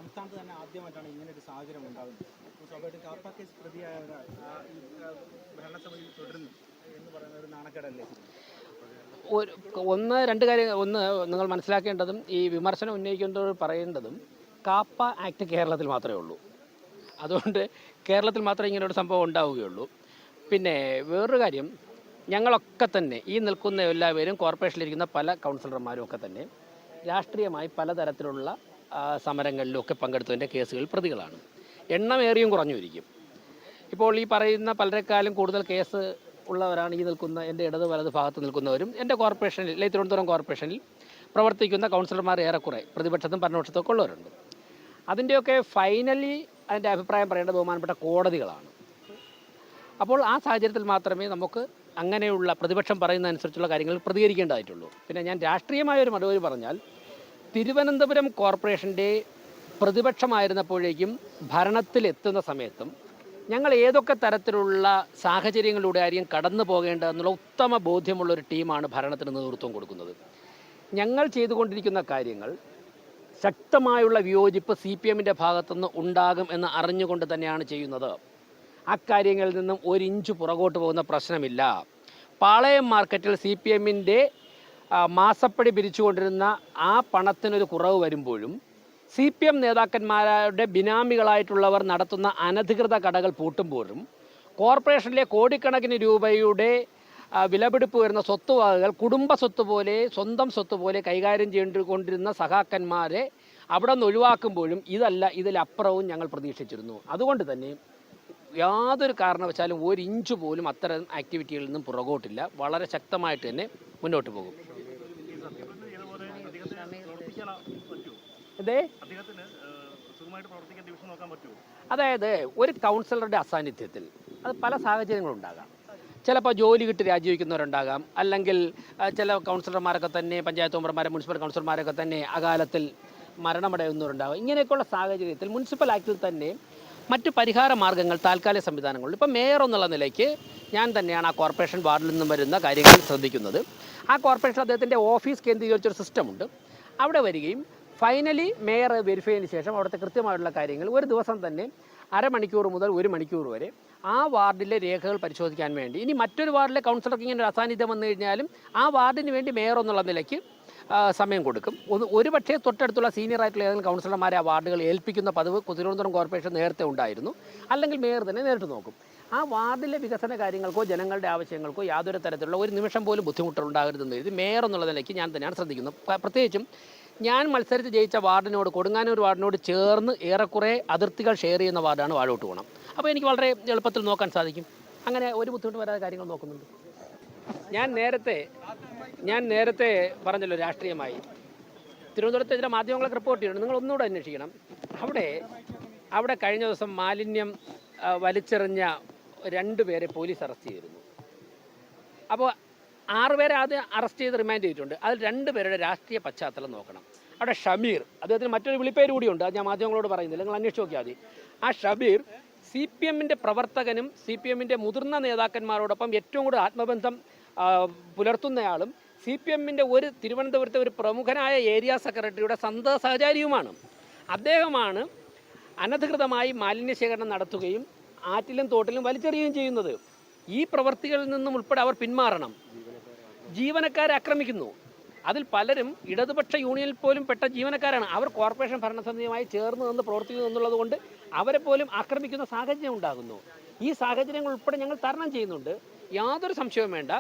സംസ്ഥാനത്ത് തന്നെ ആദ്യമായിട്ടാണ് ഇങ്ങനെ ഒരു സാഹചര്യം ഉണ്ടാകുന്നത്. സ്വാഭാവികമായിട്ടും കാപ്പ കേസ് പ്രതിയായ ഒരാൾ ഭരണസമിതിയിൽ തുടരുന്നു എന്ന് പറയുന്ന ഒരു നാണക്കേടല്ലേ? രണ്ട് കാര്യം. ഒന്ന്, നിങ്ങൾ മനസ്സിലാക്കേണ്ടതും ഈ വിമർശനം ഉന്നയിക്കുന്നവർ പറയേണ്ടതും കാപ്പ ആക്ട് കേരളത്തിൽ മാത്രമേ ഉള്ളൂ. അതുകൊണ്ട് കേരളത്തിൽ മാത്രമേ ഇങ്ങനൊരു സംഭവം ഉണ്ടാവുകയുള്ളൂ. പിന്നെ വേറൊരു കാര്യം, ഞങ്ങളൊക്കെ തന്നെ ഈ നിൽക്കുന്ന എല്ലാവരും കോർപ്പറേഷനിലിരിക്കുന്ന പല കൗൺസിലർമാരും ഒക്കെ തന്നെ രാഷ്ട്രീയമായി പലതരത്തിലുള്ള സമരങ്ങളിലൊക്കെ പങ്കെടുത്തതിൻ്റെ കേസുകൾ പ്രതികളാണ്. എണ്ണമേറിയും കുറഞ്ഞുമിരിക്കും. ഇപ്പോൾ ഈ പറയുന്ന പലരെക്കാളും കൂടുതൽ കേസ് ഉള്ളവരാണ് ഈ നിൽക്കുന്ന എൻ്റെ ഇടത് വലത് ഭാഗത്ത് നിൽക്കുന്നവരും എൻ്റെ കോർപ്പറേഷനിൽ, തിരുവനന്തപുരം കോർപ്പറേഷനിൽ പ്രവർത്തിക്കുന്ന കൗൺസിലർമാർ ഏറെക്കുറെ പ്രതിപക്ഷത്തും ഭരണപക്ഷത്തൊക്കെ ഉള്ളവരുണ്ട്. അതിൻ്റെയൊക്കെ ഫൈനലി അതിൻ്റെ അഭിപ്രായം പറയേണ്ടത് ബഹുമാനപ്പെട്ട കോടതികളാണ്. അപ്പോൾ ആ സാഹചര്യത്തിൽ മാത്രമേ നമുക്ക് അങ്ങനെയുള്ള പ്രതിപക്ഷം പറയുന്നതനുസരിച്ചുള്ള കാര്യങ്ങൾ പ്രതികരിക്കേണ്ടതായിട്ടുള്ളൂ. പിന്നെ ഞാൻ രാഷ്ട്രീയമായ ഒരു മറുപടി പറഞ്ഞാൽ, തിരുവനന്തപുരം കോർപ്പറേഷൻ്റെ പ്രതിപക്ഷമായിരുന്നപ്പോഴേക്കും ഭരണത്തിലെത്തുന്ന സമയത്തും ഞങ്ങൾ ഏതൊക്കെ തരത്തിലുള്ള സാഹചര്യങ്ങളിലൂടെ ആയിരിക്കും കടന്നു പോകേണ്ടതെന്നുള്ള ഉത്തമ ബോധ്യമുള്ളൊരു ടീമാണ് ഭരണത്തിന് നേതൃത്വം കൊടുക്കുന്നത്. ഞങ്ങൾ ചെയ്തുകൊണ്ടിരിക്കുന്ന കാര്യങ്ങൾ ശക്തമായുള്ള വിയോജിപ്പ് CPM-ൻ്റെ ഭാഗത്തുനിന്ന് ഉണ്ടാകും എന്ന് അറിഞ്ഞുകൊണ്ട് തന്നെയാണ് ചെയ്യുന്നത്. അക്കാര്യങ്ങളിൽ നിന്നും ഒരു ഇഞ്ച് പുറകോട്ട് പോകുന്ന പ്രശ്നമില്ല. പാളയം മാർക്കറ്റിൽ CPM-ൻ്റെ മാസപ്പടി പിരിച്ചുകൊണ്ടിരുന്ന ആ പണത്തിനൊരു കുറവ് വരുമ്പോഴും CPM നേതാക്കന്മാരുടെ ബിനാമികളായിട്ടുള്ളവർ നടത്തുന്ന അനധികൃത കടകൾ പൂട്ടുമ്പോഴും കോർപ്പറേഷനിലെ കോടിക്കണക്കിന് രൂപയുടെ വിലപിടിപ്പ് വരുന്ന സ്വത്തുവകകൾ കുടുംബ സ്വത്ത് പോലെ, സ്വന്തം സ്വത്ത് പോലെ കൈകാര്യം ചെയ്തുകൊണ്ടിരുന്ന സഖാക്കന്മാരെ അവിടെ നിന്ന് ഒഴിവാക്കുമ്പോഴും ഇതല്ല ഇതിലപ്പുറവും ഞങ്ങൾ പ്രതീക്ഷിച്ചിരുന്നു. അതുകൊണ്ട് തന്നെ യാതൊരു കാരണവശാലും ഒരു ഇഞ്ച് പോലും അത്തരം ആക്ടിവിറ്റികളിൽ നിന്നും പുറകോട്ടില്ല. വളരെ ശക്തമായിട്ട് തന്നെ മുന്നോട്ട് പോകും. അതായത് ഒരു കൗൺസിലറുടെ അസാന്നിധ്യത്തിൽ അത് പല സാഹചര്യങ്ങളുണ്ടാകാം. ചിലപ്പോൾ ജോലി കിട്ടി രാജിവെക്കുന്നവരുണ്ടാകാം, അല്ലെങ്കിൽ ചില കൗൺസിലർമാരൊക്കെ തന്നെ, പഞ്ചായത്ത് മെമ്പർമാരെ, മുനിസിപ്പൽ കൗൺസിലർമാരൊക്കെ തന്നെ അകാലത്തിൽ മരണമടയുന്നവരുണ്ടാകും. ഇങ്ങനെയൊക്കെയുള്ള സാഹചര്യത്തിൽ മുനിസിപ്പൽ ആക്ടിൽ തന്നെ മറ്റ് പരിഹാര മാർഗ്ഗങ്ങൾ, താൽക്കാലിക സംവിധാനങ്ങളുണ്ട്. ഇപ്പോൾ മേയർ എന്നുള്ള നിലയ്ക്ക് ഞാൻ തന്നെയാണ് ആ കോർപ്പറേഷൻ വാർഡിൽ നിന്നും വരുന്ന കാര്യങ്ങൾ ശ്രദ്ധിക്കുന്നത്. ആ കോർപ്പറേഷൻ അദ്ദേഹത്തിൻ്റെ ഓഫീസ് കേന്ദ്രീകരിച്ചൊരു സിസ്റ്റമുണ്ട്. അവിടെ വരികയും ഫൈനലി മേയർ വെരിഫൈ ചെയ്തതിന് ശേഷം അവിടുത്തെ കൃത്യമായിട്ടുള്ള കാര്യങ്ങൾ ഒരു ദിവസം തന്നെ അരമണിക്കൂർ മുതൽ 1 മണിക്കൂർ വരെ ആ വാർഡിലെ രേഖകൾ പരിശോധിക്കാൻ വേണ്ടി, ഇനി മറ്റൊരു വാർഡിലെ കൗൺസിലർക്ക് ഇങ്ങനെ ഒരു അസാന്നിധ്യം വന്നു കഴിഞ്ഞാലും ആ വാർഡിന് വേണ്ടി മേയർ എന്നുള്ള നിലയ്ക്ക് സമയം കൊടുക്കും. ഒരു പക്ഷേ തൊട്ടടുത്തുള്ള സീനിയറായിട്ടുള്ള ഏതെങ്കിലും കൗൺസിലർമാരെ ആ വാർഡുകൾ ഏൽപ്പിക്കുന്ന പതിവ് തിരുവനന്തപുരം കോർപ്പറേഷൻ നേരത്തെ ഉണ്ടായിരുന്നു. അല്ലെങ്കിൽ മേയർ തന്നെ നേരിട്ട് നോക്കും. ആ വാർഡിലെ വികസന കാര്യങ്ങൾക്കോ ജനങ്ങളുടെ ആവശ്യങ്ങൾക്കോ യാതൊരു തരത്തിലുള്ള ഒരു നിമിഷം പോലും ബുദ്ധിമുട്ടുണ്ടാകരുതെന്ന് എഴുതി മേയർ എന്നുള്ള നിലയ്ക്ക് ഞാൻ തന്നെയാണ് ശ്രദ്ധിക്കുന്നത്. പ്രത്യേകിച്ചും ഞാൻ മത്സരിച്ച് ജയിച്ച വാർഡിനോട്, കൊടുങ്ങാനൂർ വാർഡിനോട് ചേർന്ന് ഏറെക്കുറെ അതിർത്തികൾ ഷെയർ ചെയ്യുന്ന വാർഡാണ് വാഴോട്ടുകോണം. അപ്പോൾ എനിക്ക് വളരെ എളുപ്പത്തിൽ നോക്കാൻ സാധിക്കും. അങ്ങനെ ഒരു ബുദ്ധിമുട്ട് വരാതെ കാര്യങ്ങൾ നോക്കുന്നുണ്ട്. ഞാൻ നേരത്തെ പറഞ്ഞല്ലോ, രാഷ്ട്രീയമായി തിരുവനന്തപുരത്തെ ചില മാധ്യമങ്ങളൊക്കെ റിപ്പോർട്ട് ചെയ്യുന്നുണ്ട്. നിങ്ങൾ ഒന്നുകൂടെ അന്വേഷിക്കണം. അവിടെ കഴിഞ്ഞ ദിവസം മാലിന്യം വലിച്ചെറിഞ്ഞ 2 പേരെ പോലീസ് അറസ്റ്റ് ചെയ്തിരുന്നു. അപ്പോൾ 6 പേരെ ആദ്യം അറസ്റ്റ് ചെയ്ത് റിമാൻഡ് ചെയ്തിട്ടുണ്ട്. അതിൽ 2 പേരുടെ രാഷ്ട്രീയ പശ്ചാത്തലം നോക്കണം. അവിടെ ഷമീർ, അദ്ദേഹത്തിന് മറ്റൊരു വിളിപ്പേര് കൂടിയുണ്ട്, അത് ഞാൻ മാധ്യമങ്ങളോട് പറയുന്നില്ല, നിങ്ങൾ അന്വേഷിച്ച് നോക്കിയാൽ മതി. ആ ഷമീർ CPM-ൻ്റെ പ്രവർത്തകനും CPM-ൻ്റെ മുതിർന്ന നേതാക്കന്മാരോടൊപ്പം ഏറ്റവും കൂടുതൽ ആത്മബന്ധം പുലർത്തുന്നയാളും CPM-ൻ്റെ തിരുവനന്തപുരത്തെ ഒരു പ്രമുഖനായ ഏരിയ സെക്രട്ടറിയുടെ സഹചാരിയുമാണ്. അദ്ദേഹമാണ് അനധികൃതമായി മാലിന്യശേഖരണം നടത്തുകയും ആറ്റിലും തോട്ടിലും വലിച്ചെറിയുകയും ചെയ്യുന്നത്. ഈ പ്രവൃത്തികളിൽ നിന്നും ഉൾപ്പെടെ അവർ പിന്മാറണം. ജീവനക്കാരെ ആക്രമിക്കുന്നു. അതിൽ പലരും ഇടതുപക്ഷ യൂണിയനിൽ പോലും പെട്ട ജീവനക്കാരാണ്. അവർ കോർപ്പറേഷൻ ഭരണസമിതിയുമായി ചേർന്ന് നിന്ന് പ്രവർത്തിക്കുന്നു എന്നുള്ളത് കൊണ്ട് അവരെ പോലും ആക്രമിക്കുന്ന സാഹചര്യം ഉണ്ടാകുന്നു. ഈ സാഹചര്യങ്ങൾ ഉൾപ്പെടെ ഞങ്ങൾ തരണം ചെയ്യുന്നുണ്ട്. യാതൊരു സംശയവും വേണ്ട.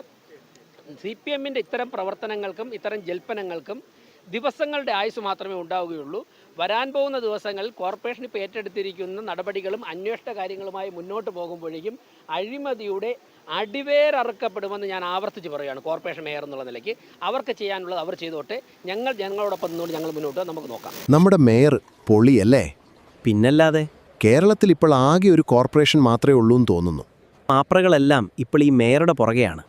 CPM-ൻ്റെ ഇത്തരം പ്രവർത്തനങ്ങൾക്കും ഇത്തരം ജൽപ്പനങ്ങൾക്കും ദിവസങ്ങളുടെ ആയുസ് മാത്രമേ ഉണ്ടാവുകയുള്ളൂ. വരാൻ പോകുന്ന ദിവസങ്ങളിൽ കോർപ്പറേഷൻ ഇപ്പോൾ ഏറ്റെടുത്തിരിക്കുന്ന നടപടികളും അന്വേഷണ കാര്യങ്ങളുമായി മുന്നോട്ട് പോകുമ്പോഴേക്കും അഴിമതിയുടെ അടിവേരറുക്കപ്പെടുമെന്ന് ഞാൻ ആവർത്തിച്ച് പറയുകയാണ്. കോർപ്പറേഷൻ മേയർ എന്നുള്ള നിലയ്ക്ക് അവർക്ക് ചെയ്യാനുള്ളത് അവർ ചെയ്തോട്ടെ. ഞങ്ങളോടൊപ്പം നിന്നുകൊണ്ട് ഞങ്ങൾ മുന്നോട്ട് നമുക്ക് നോക്കാം. നമ്മുടെ മേയർ പൊളിയല്ലേ? പിന്നല്ലാതെ. കേരളത്തിൽ ഇപ്പോൾ ആകെ ഒരു കോർപ്പറേഷൻ മാത്രമേ ഉള്ളൂ എന്ന് തോന്നുന്നു. മാപ്രകളെല്ലാം ഇപ്പോൾ ഈ മേയറുടെ പുറകെയാണ്.